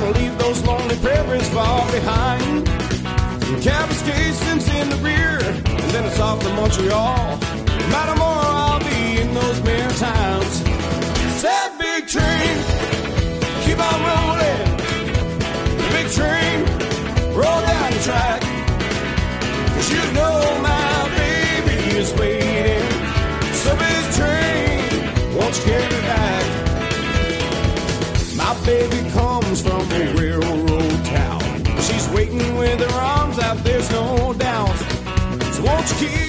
gonna leave those lonely prairies far behind. Kapuskason's in the rear, and then it's off to Montreal. Matamora, I'll be in those Maritimes. That big train, keep on rolling. The big train, roll down the track. 'Cause you know my baby is waiting. So big train, won't you get me back? My baby comes from a railroad town. She's waiting with her arms out, there's no doubt. So won't you keep